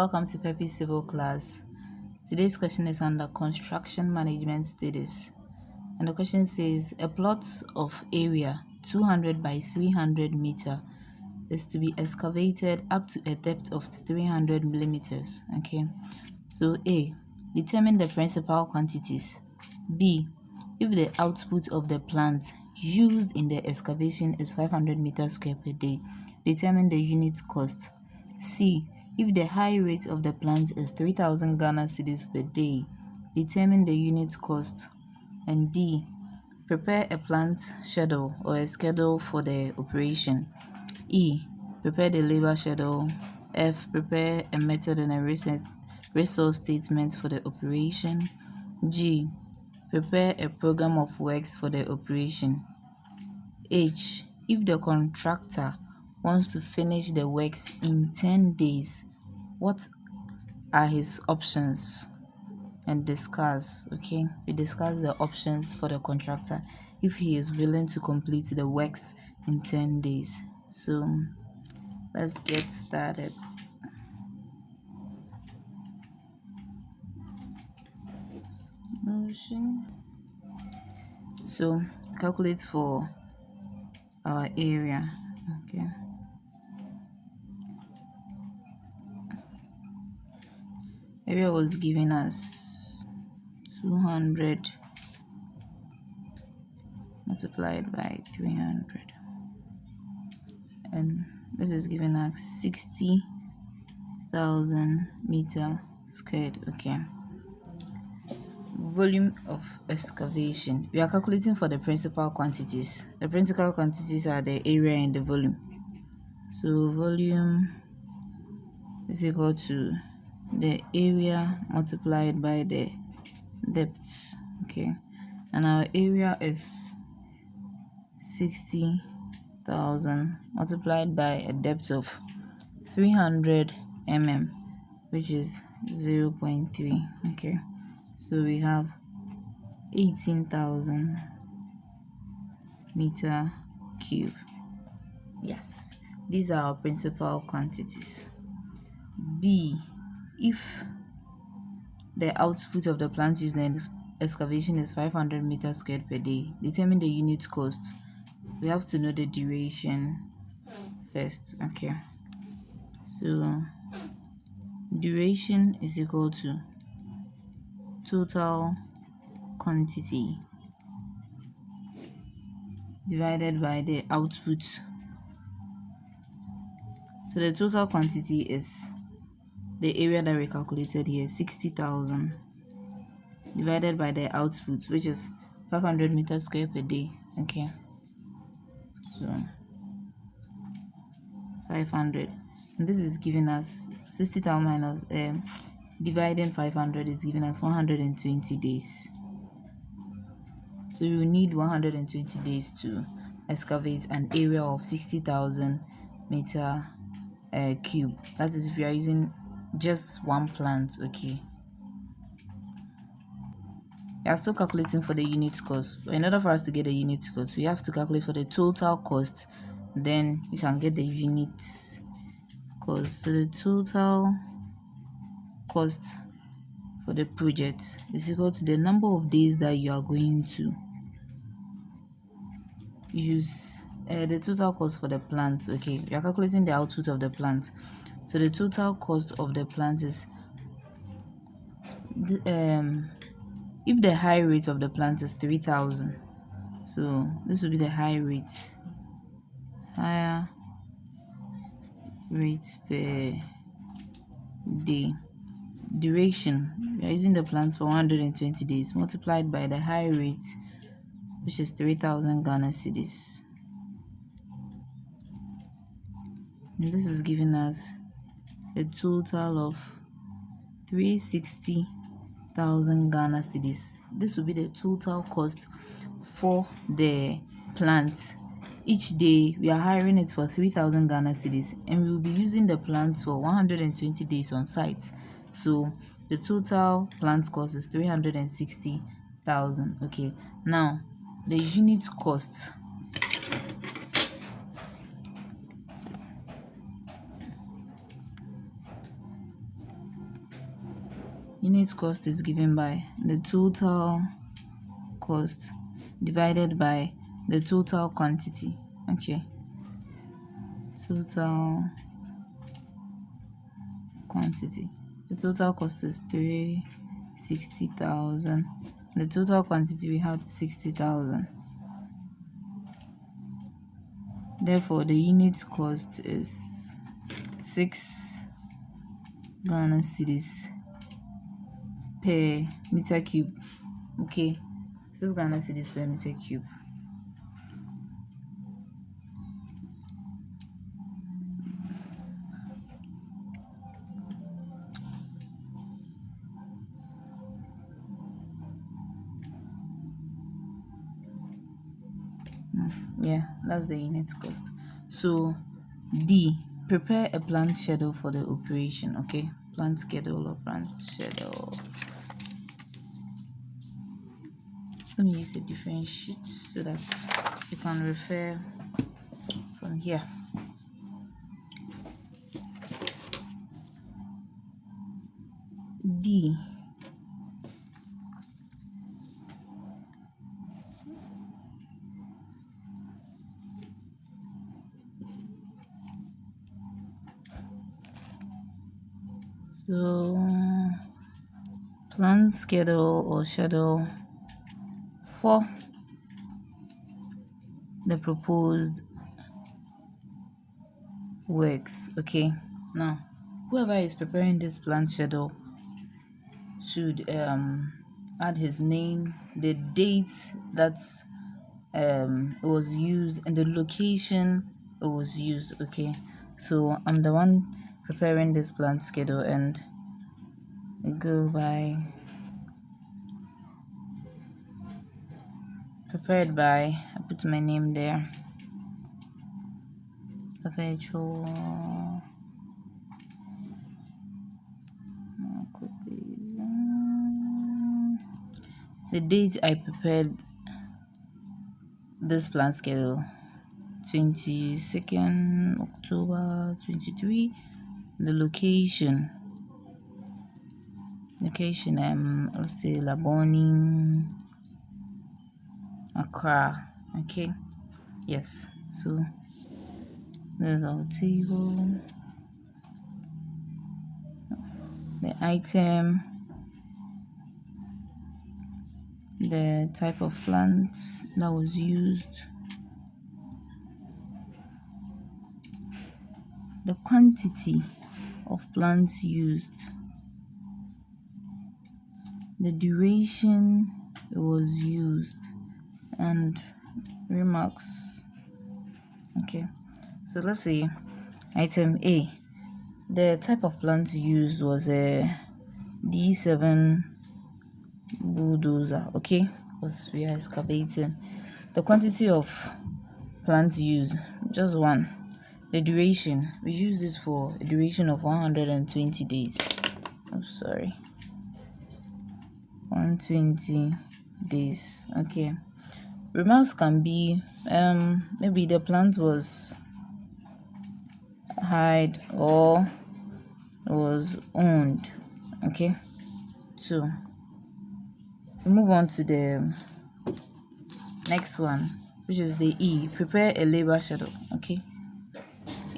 Welcome to Peppy's Civil class. Today's question is under construction management studies. And the question says a plot of area 200 by 300 meter is to be excavated up to a depth of 300 millimeters. Okay. So A, determine the principal quantities. B, if the output of the plant used in the excavation is 500 meters square per day, determine the unit cost. C, if the high rate of the plant is 3,000 Ghana cedis per day, determine the unit cost. And D, prepare a plant schedule or a schedule for the operation. E, prepare the labor schedule. F, prepare a method and a resource statement for the operation. G, prepare a program of works for the operation. H, if the contractor wants to finish the works in 10 days, what are his options? And discuss. Okay, we discuss the options for the contractor if he is willing to complete the works in 10 days. So let's get started. Motion. So calculate for our area. Okay. Area was given us 200 multiplied by 300, and this is given us 60,000 meter squared. Okay. Volume of excavation. We are calculating for the principal quantities. The principal quantities are the area and the volume. So volume is equal to the area multiplied by the depth. Okay, and our area is 60,000 multiplied by a depth of 300 mm, which is 0.3. Okay, so we have 18,000 meter cube. Yes, these are our principal quantities. B, if the output of the plant used in excavation is 500 meters squared per day, determine the unit cost. We have to know the duration first. Okay, so duration is equal to total quantity divided by the output. So the total quantity is the area that we calculated here, 60,000, divided by the output, which is 500 meters square per day. Okay, so 500, and this is giving us 60,000 minus dividing 500 is giving us 120 days. So you need 120 days to excavate an area of 60,000 meter cube. That is if you are using just one plant. Okay, we are still calculating for the unit cost. In order for us to get the unit cost, we have to calculate for the total cost, then we can get the unit cost. So the total cost for the project is equal to the number of days that you are going to use. The total cost for the plant. Okay, we are calculating the output of the plant. So the total cost of the plant is if the high rate of the plant is 3,000, so this will be the high rate, higher rate per day. Duration, we are using the plant for 120 days multiplied by the high rate, which is 3,000 Ghana cedis. And this is giving us a total of 360,000 Ghana cedis. This will be the total cost for the plant. Each day we are hiring it for 3,000 Ghana cedis, and we will be using the plant for 120 days on site. So the total plant cost is 360,000. Okay, now the unit cost. Unit cost is given by the total cost divided by the total quantity. Okay, total quantity. The total cost is 360,000. The total quantity we had 60,000. Therefore, the unit cost is 6 Ghana cedis per meter cube. Okay, 6 Ghana cedis per meter cube. Yeah, that's the unit cost. So D, prepare a planned schedule for the operation. Okay, planned schedule or planned schedule. Let me use a different sheet so that you can refer from here. D, so planned schedule or schedule for the proposed works. Okay, now whoever is preparing this planned schedule should add his name, the date that it was used, and the location it was used. Okay, so I'm the one preparing this planned schedule and go by prepared by, I put my name there, perpetual the date I prepared this plan schedule, 22nd October 23. The location let's say Laboni, Accra. Okay, yes, so there's our table, the item, the type of plant that was used, the quantity of plants used, the duration it was used, and remarks. Okay, so let's see. Item A, the type of plant used was a D7 bulldozer. Okay, because we are excavating. The quantity of plants used, just one. The duration, we use this for a duration of 120 days. I'm sorry, 120 days. Okay, remarks can be maybe the plant was hired or was owned. Okay, so we move on to the next one, which is the E, prepare a labor schedule. Okay,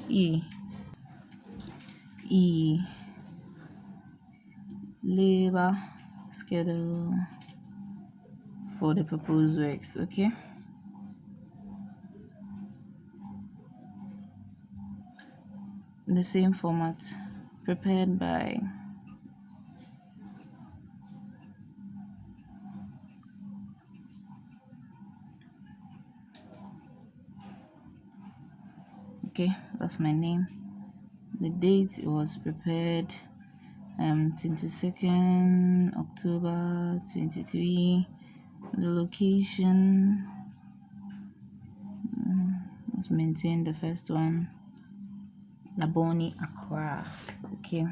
E labor schedule for the proposed works. Okay, in the same format, prepared by okay, that's my name. The date it was prepared 22nd October 23. The location, let's maintain the first one, Laboni, Accra. Okay,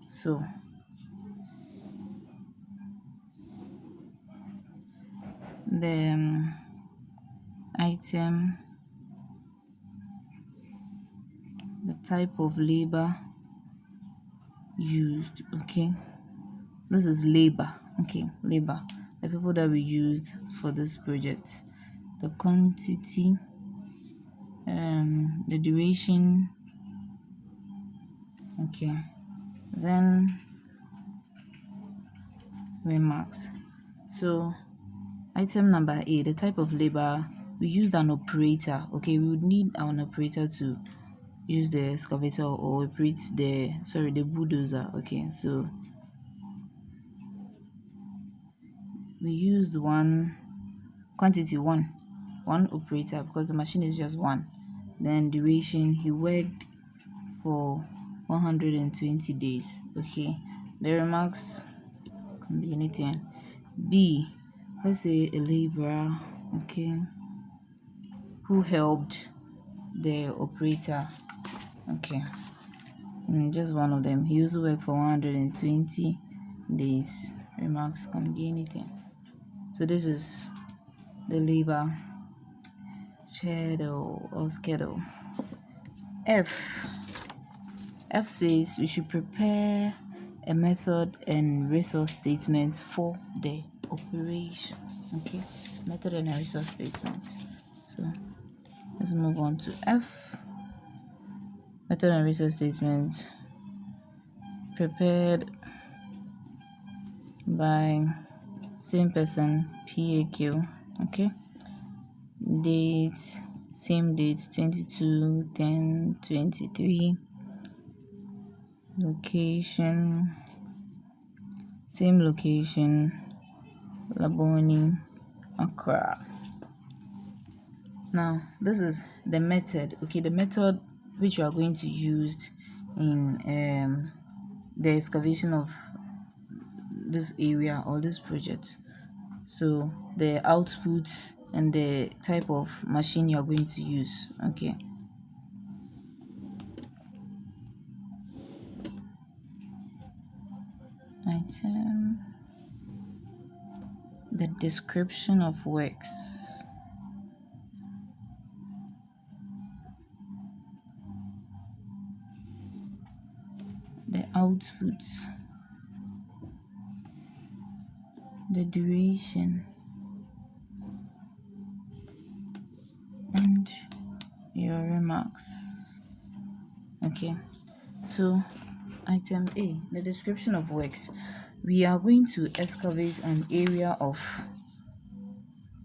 so the item, the type of labor used. Okay, This is labor. Okay, labor. The people that we used for this project. The quantity, the duration. Okay, then remarks. So item number A, the type of labor, we used an operator. Okay, we would need an operator to use the excavator or operate the bulldozer. Okay, so we used one quantity, one operator, because the machine is just one. Then duration, he worked for 120 days. Okay, the remarks can be anything. B, let's say a laborer, okay, who helped the operator. Okay, just one of them. He used to work for 120 days. Remarks can be anything. So this is the labor schedule or schedule. F says we should prepare a method and resource statement for the operation. Okay, method and a resource statement. So let's move on to F. Method and resource statement prepared by same person, PAQ. Okay, date, same date, 22/10/23. Location, same location, Laboni, Accra. Now this is the method. Okay, the method which you are going to use in the excavation of this area or this project. So the outputs and the type of machine you are going to use. Okay, item, the description of works, the outputs, the duration, and your remarks. Okay, so item A, the description of works. We are going to excavate an area of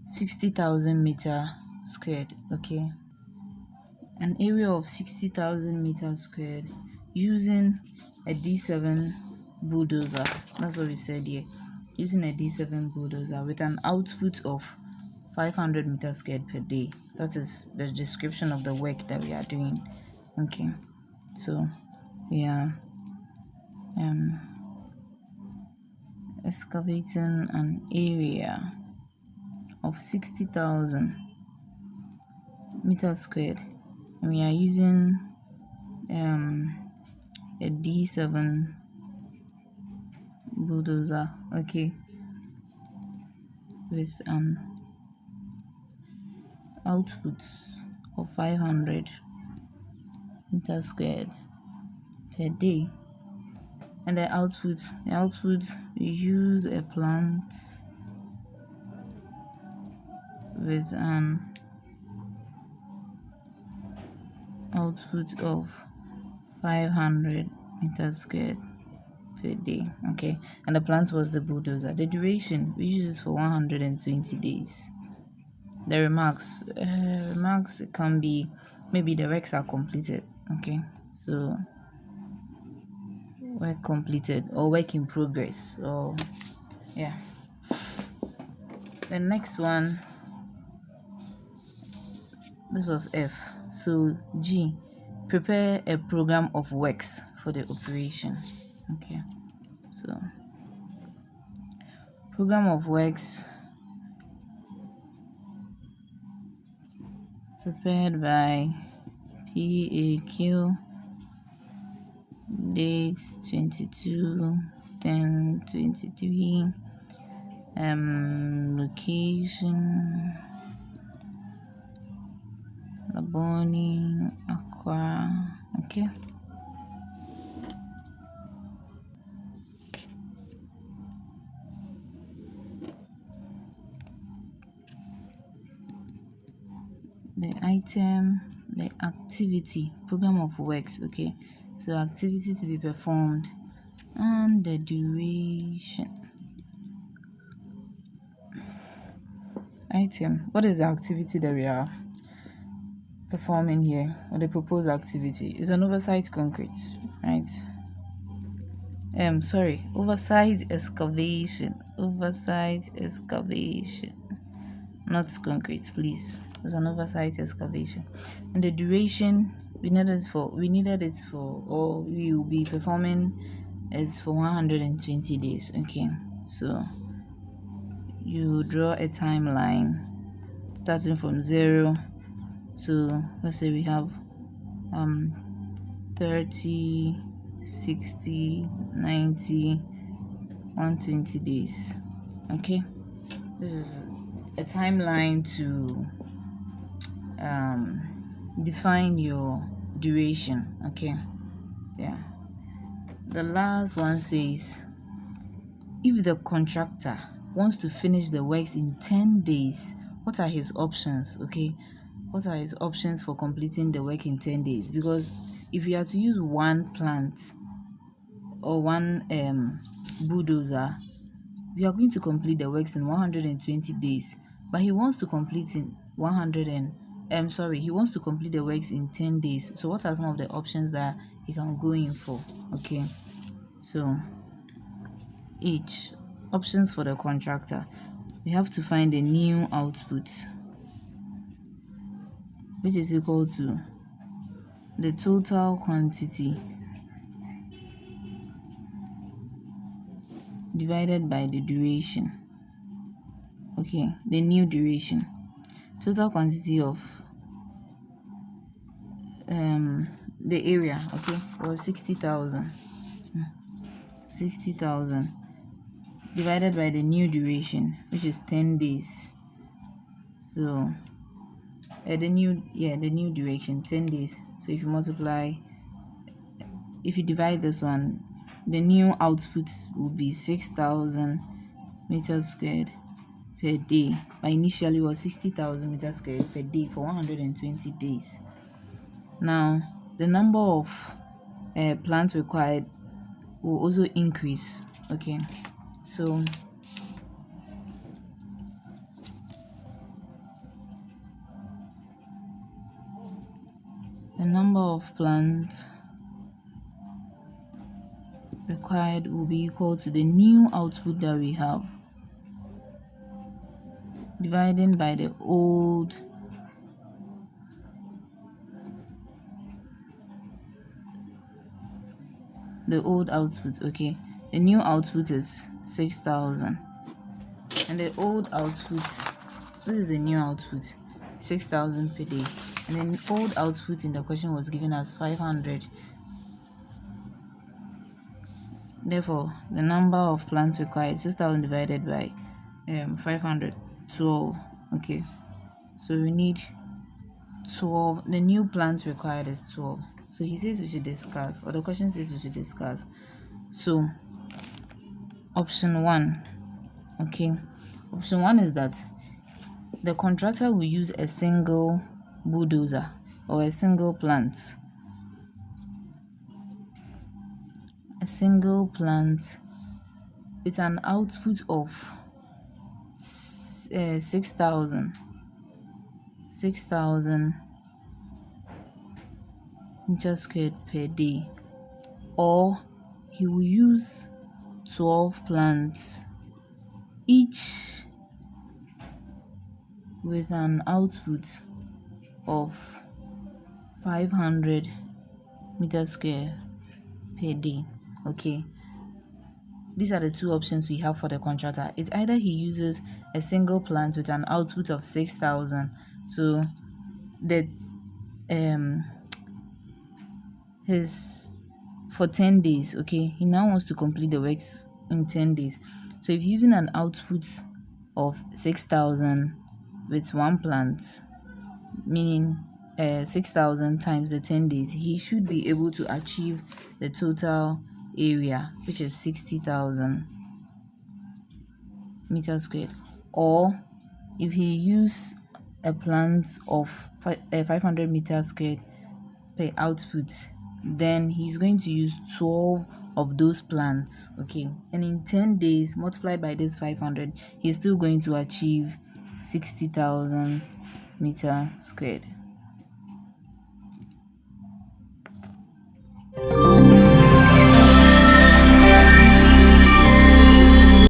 60,000 meter squared. Okay, an area of 60,000 meters squared using a D7 bulldozer. That's what we said here. Using a D7 bulldozer with an output of 500 meters squared per day. That is the description of the work that we are doing. Okay, so we are excavating an area of 60,000 meters squared, and we are using a D7 bulldozer. Okay, with an output of 500 meters squared per day. And the output, we use a plant with an output of 500 meters squared per day. Okay, and the plant was the bulldozer. The duration, we use for 120 days. The remarks, can be maybe the works are completed. Okay, so work completed or work in progress, or yeah. The next one, this was F. So G, prepare a program of works for the operation. Okay, so program of works prepared by PAQ, date 22/10/23, location Laboni, Accra. Okay, item, the activity, program of works. Okay, so activity to be performed and the duration. Item, what is the activity that we are performing here, or the proposed activity? Is an oversight concrete, right? Oversight excavation. Oversight excavation. Not concrete, please. It's an oversight excavation. And the duration we needed it for, or we will be performing is for 120 days. Okay, so you draw a timeline starting from 0. So let's say we have 30, 60, 90, 120 days. Okay, this is a timeline to define your duration. Okay, yeah. The last one says, if the contractor wants to finish the works in 10 days, what are his options? Okay, what are his options for completing the work in 10 days? Because if you are to use one plant or one bulldozer, we are going to complete the works in 120 days, but he wants to complete in he wants to complete the works in 10 days. So what are some of the options that he can go in for? Okay, so each options for the contractor, we have to find a new output, which is equal to the total quantity divided by the duration. Okay, the new duration. Total quantity of the area, okay, was 60,000. 60,000 divided by the new duration, which is 10 days. So the new duration, 10 days. So if you divide this one, the new output will be 6,000 meters squared per day, but initially was 60,000 meters squared per day for 120 days. Now the number of plants required will also increase. Okay, so the number of plants required will be equal to the new output that we have, dividing by the old output. Okay, the new output is 6,000, and the old output, this is the new output, 6,000 per day, and then old output in the question was given as 500. Therefore, the number of plants required, 6,000 divided by 500, 12. Okay, so we need 12. The new plants required is 12. So he says we should discuss, or the question says we should discuss. So option 1, okay, option 1 is that the contractor will use a single bulldozer or a single plant with an output of 6,000 meters squared per day, or he will use 12 plants, each with an output of 500 meters squared per day. Okay, these are the two options we have for the contractor. It's either he uses a single plant with an output of 6,000, so the his for 10 days. Okay, he now wants to complete the works in 10 days. So if using an output of 6,000 with one plant, meaning 6,000 times the 10 days, he should be able to achieve the total area, which is 60,000 meters squared. Or if he use a plant of 500 meters squared per output, then he's going to use 12 of those plants. Okay, and in 10 days multiplied by this 500, he's still going to achieve 60,000 meter squared.